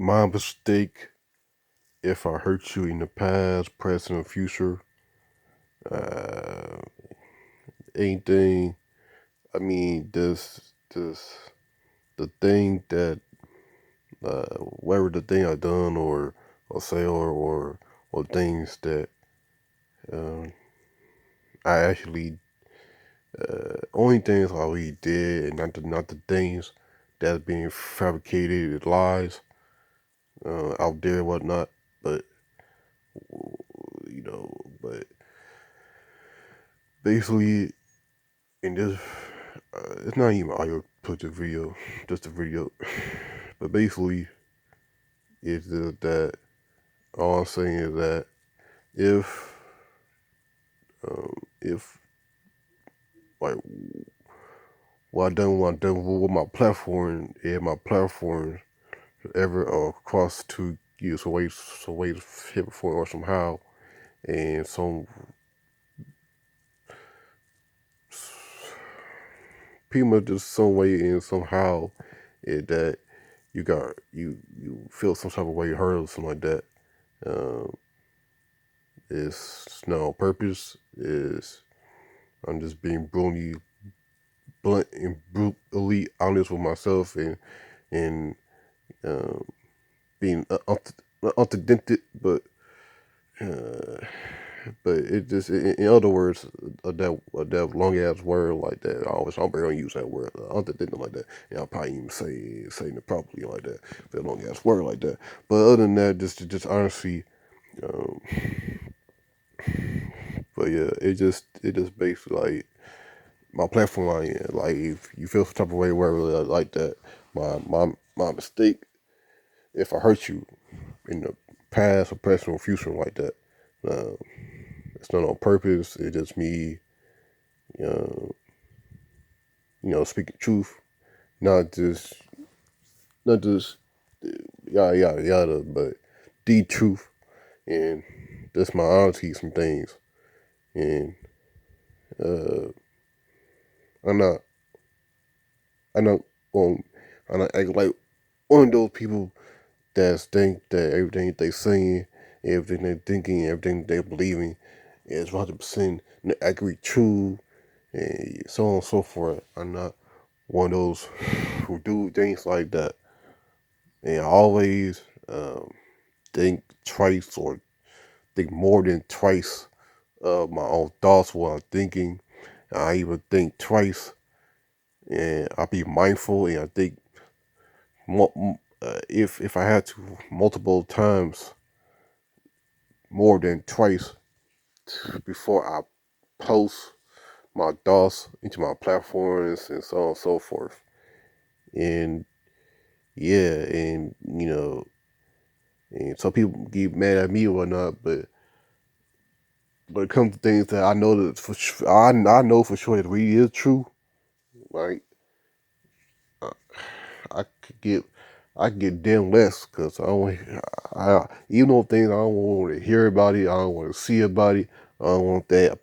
my mistake if I hurt you in the past, present, or future. Uh, anything. I mean, this the thing that whatever the thing I done or say or things that um, I actually only things I really did, and not the things that's being fabricated, lies out there, whatnot. But but basically, in this, it's not even audio, put the video, just the video. But basically, it's just that all I'm saying is that if if like what I done with my platform, and my platform ever cross to you some way to hit before or somehow, and some pretty much just some way and somehow that you feel some type of way hurt or something like that. Um, it's not on purpose. Is I'm just being blunt and brutally honest with myself and um, being authentic, uh, but it just in other words that long ass word like that. I'm gonna use that word authentic like that. And I'll probably even saying it properly like that. That long ass word like that. But other than that, just honestly, um, but yeah, it just basically like my platform I am. Like if you feel some type of way where like that, my mistake if I hurt you in the past or present or future like that. Uh, it's not on purpose. It's just me, uh, speaking truth, not just not just yada yada yada, but the truth and just my honesty some things. And uh, I'm not I'm not um I'm not acting like one of those people that think that everything they saying, everything they thinking, everything they believing is 100% accurate, true, and so on and so forth. I'm not one of those who do things like that. And I always think twice or think more than twice of my own thoughts while I'm thinking. I even think twice, and I be mindful, and I think if I had to multiple times more than twice before I post my thoughts into my platforms and so on and so forth. And yeah, and and some people get mad at me or whatnot, but when it comes to things that I know that for sure, I know for sure it really is true. Like I could get I could get damn less because I don't even though things I don't want to hear about it, I don't want to see about it, I don't want that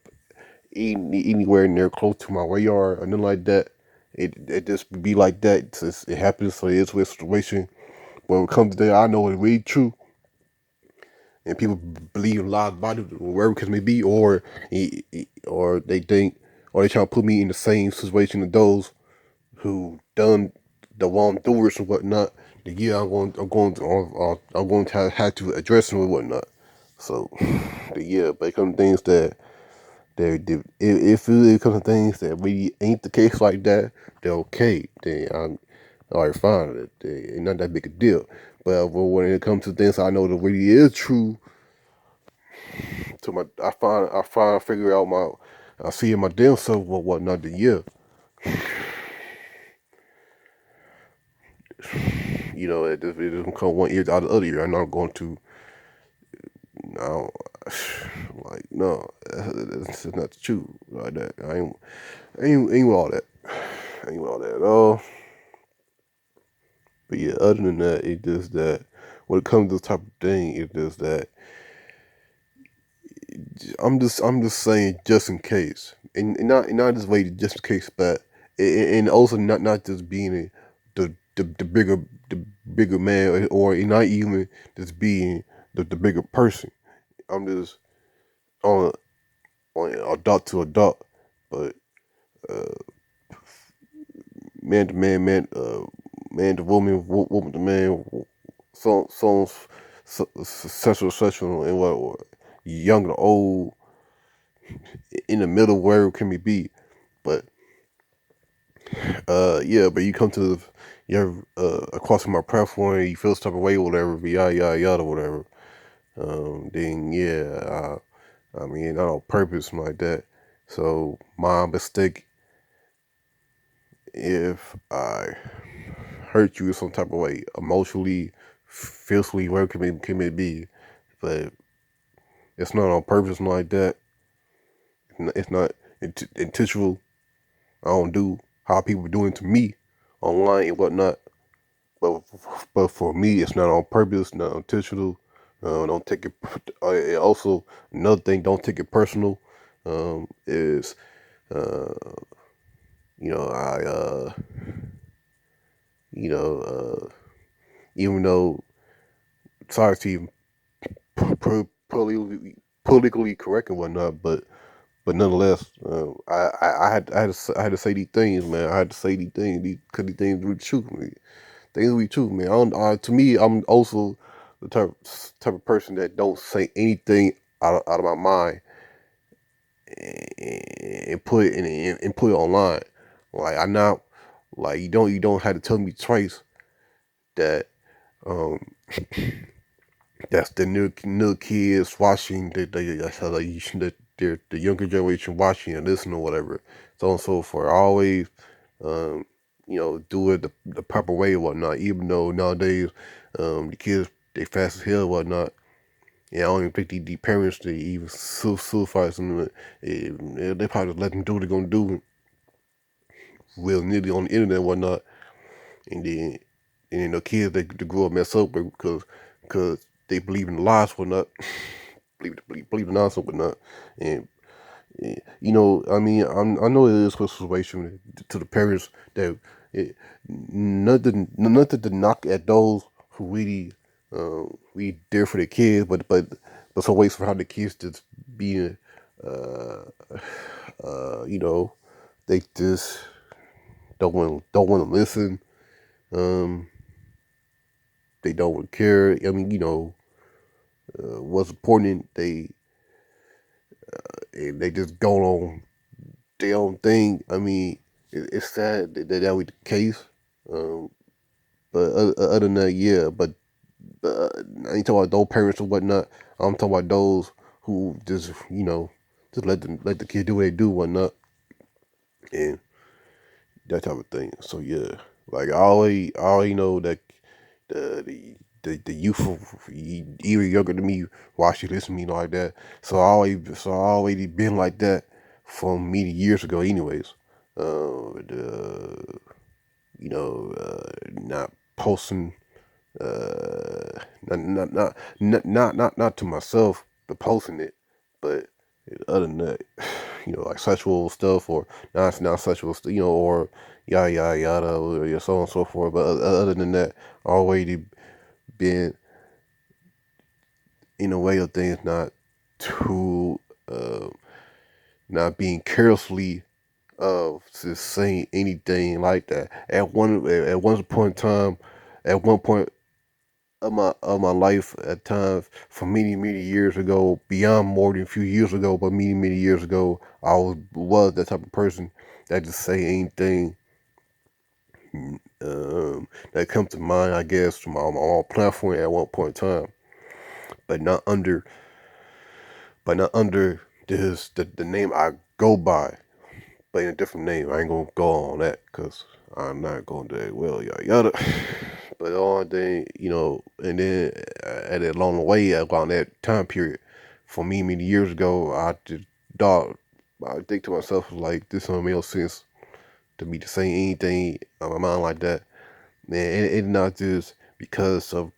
anywhere near close to my radar or nothing like that. It just be like that. It happens. So it's a situation. But when it comes to that, I know it's really true, and people believe a lot about it, wherever it may be, or they think, or they try to put me in the same situation as those who done the wrongdoers and whatnot. Then yeah, I'm going to have to address them and whatnot. So, yeah, but it comes to things if it comes to things that really ain't the case like that, they're okay. Then I'm all right, fine. It ain't not that big a deal. But when it comes to things I know that really is true, to my I figure out I see in my damn self whatnot. Then yeah, it doesn't come one ear out of the other ear. I'm not going to no, like no, that's not the truth like that. I ain't with all that. I ain't with all that at all. But yeah, other than that, it just that when it comes to this type of thing, it just that I'm just saying just in case, and not just wait just in case, but and also not just being the bigger the bigger man, or not even just being the bigger person. I'm just on adult to adult, but uh, man to man, man to woman, woman to man, sexual, and what young to old, in the middle, wherever can we be. But yeah, but you come to you're across from my platform, you feel some type of way, whatever, yada yada yada, whatever. Then yeah, I mean, not on purpose like that. So my mistake if I hurt you in some type of way, emotionally, physically, where can it be? But it's not on purpose like that. It's not intentional. I don't do how people doing to me online and whatnot. But for me, it's not on purpose, not intentional. Don't take it. Also, another thing, don't take it personal. Is uh, you know I you know even though society politically correct and whatnot, but nonetheless, I had to say these things, man. I had to say these things, because these things were true. Things be true, man. To me, I'm also the type of person that don't say anything out of my mind and put it and put it online. Like I'm not like you don't have to tell me twice that um that's the new kids watching that's how the younger generation watching and listening or whatever, so on and so forth. I always um do it the proper way and whatnot. Even though nowadays the kids they fast as hell and whatnot. Yeah, I don't even think the parents they even suicide something. They probably just let them do what they're gonna do real nitty on the internet and whatnot, and then the kids they grow up mess up because they believe in the lies or not, believe in nonsense or not, and I mean, I know it is a situation to the parents that nothing to knock at those who really there for their kids, but some ways for how the kids just being, uh, you know, they just don't want to listen. Um, they don't care. I mean, what's important. They just go on their own thing. I mean, it's sad that was the case. Um, but other than that, yeah. But I ain't talking about those parents or whatnot. I'm talking about those who just just let the kid do what they do, whatnot, and that type of thing. So yeah, like I already know that the youth even younger than me watch you listen to me like that. So I already been like that from many years ago, anyways. The not posting, not to myself, but posting it. But other than that, like sexual stuff or not sexual, or yada yada yada, or so on and so forth. But other than that, already been in a way of things too, uh, not being carelessly of just saying anything like that. At one point in time, at one point of my life, at times for many years ago, beyond more than a few years ago, but many years ago, I was that type of person that just say anything that comes to mind. I guess from my platform at one point in time, but not under the name I go by, but in a different name. I ain't gonna go on that because I'm not going to well yada yada. But all day, and then at along the way around that time period, for me many years ago, I just thought I think to myself like this don't make no sense to me to say anything on my mind like that. Man, and not just because of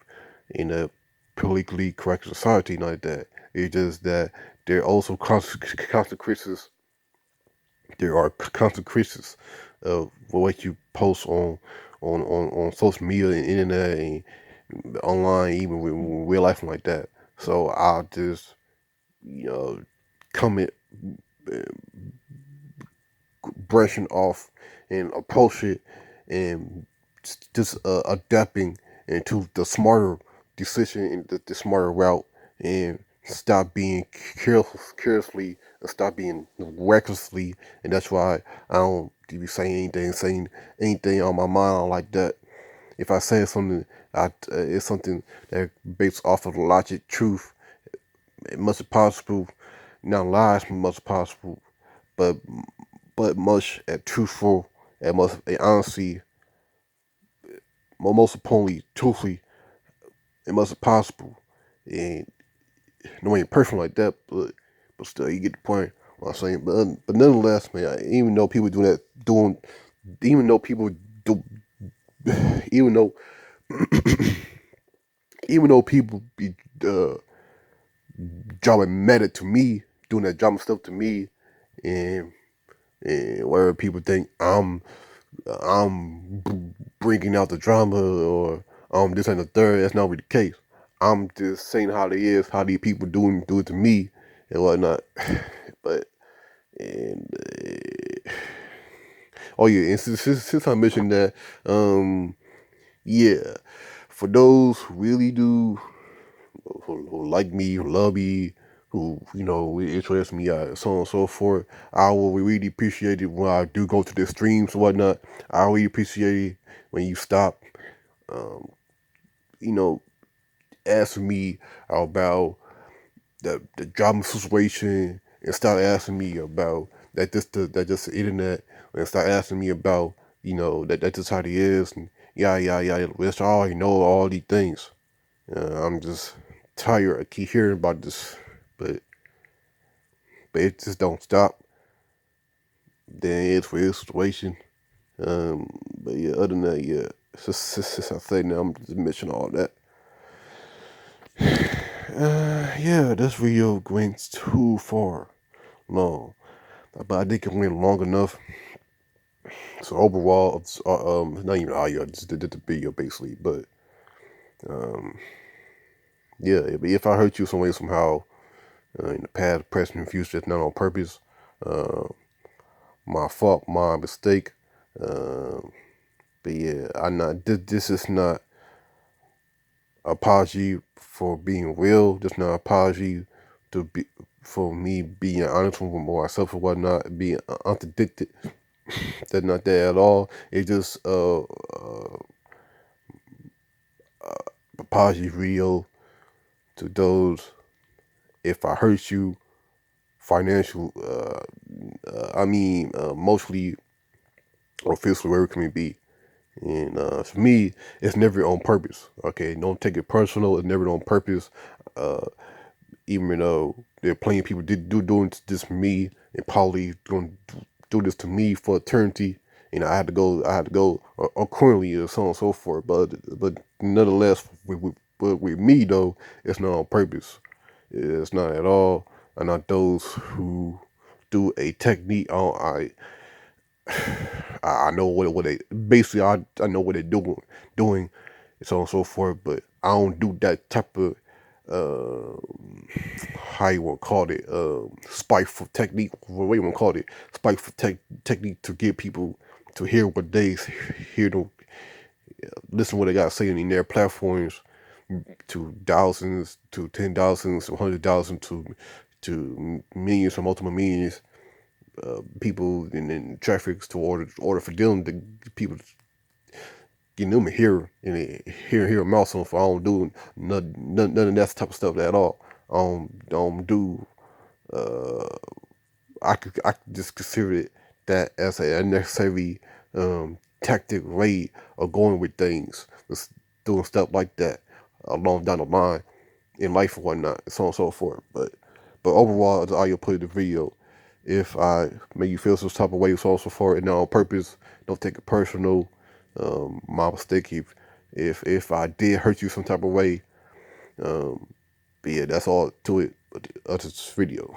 in a politically correct society like that. It's just that there are also consequences. There are consequences of what you post on social media and internet and online, even with real life and like that. So I'll just comment, brushing off and approach it and just adapting into the smarter decision and the smarter route and stop being carelessly and stop being recklessly. And that's why I don't be saying anything on my mind like that. If I say something, it's something that based off of logic, truth, it must be possible, not lies, much possible, but much and truthful and most and honesty, most importantly, truthfully, it must be possible. And no ain't personal like that, but still, you get the point. What I'm saying, but nonetheless, man, even though people even though people do, even though even though people be dropping meta to me, doing that drama stuff to me, and where people think I'm bringing out the drama or this and the third. That's not really the case. I'm just saying how it is, how these people do it to me and whatnot. But and oh yeah, and since I mentioned that, yeah, for those who really do who like me, who love me, who interest me, so on and so forth. I will really appreciate it when I do go to the streams and whatnot. I really appreciate it when you stop, um, you know, asking me about the drama situation and start asking me about that just the internet and start asking me about that just how it is and yeah, which I already know all these things. I'm just tired. I keep hearing about this, but it just don't stop. Then it's for his situation. But yeah, other than that, yeah, since I say now, I'm just mentioning all that. Yeah, this video went too far long, but I think it went long enough. So overall, it's, not even audio, just did the video basically. But um, yeah, but if I hurt you some way somehow in the past, present, and future, it's not on purpose. Uh, my fault, my mistake. Um, but yeah, I not this is not apology for being real. Just not apology to be for me being honest with myself or whatnot, being untradicted. That's not that at all. It just apology video to those if I hurt you financial. Mostly or physically, wherever it can be. And for me, it's never on purpose. Okay, don't take it personal. It's never on purpose. Uh, Even though there are plenty of people doing this for me, and probably going to do this to me for eternity. I had to go. Accordingly, or so on and so forth. But nonetheless, with me though, it's not on purpose. It's not at all. And not those who do a technique. I know what they basically. I know what they're doing, and so on and so forth. But I don't do that type of uh, how you want to call it spiteful technique. What you want to call it? Spiteful technique to get people to hear what they hear to listen to what they got to say in their platforms to thousands to 10,000s to 100,000 to millions or multiple millions people in traffic to order for them to people getting them here and hear a mouse on for I don't do none of that type of stuff at all. Don't do I could just consider it that as a unnecessary tactic way of going with things, just doing stuff like that along down the line in life or whatnot, so on and so forth. But overall, as I put in the video, if I make you feel some type of way, so on and so forth, and not on purpose, don't take it personal. My mistake. If I did hurt you some type of way, but yeah, that's all to it. But this video.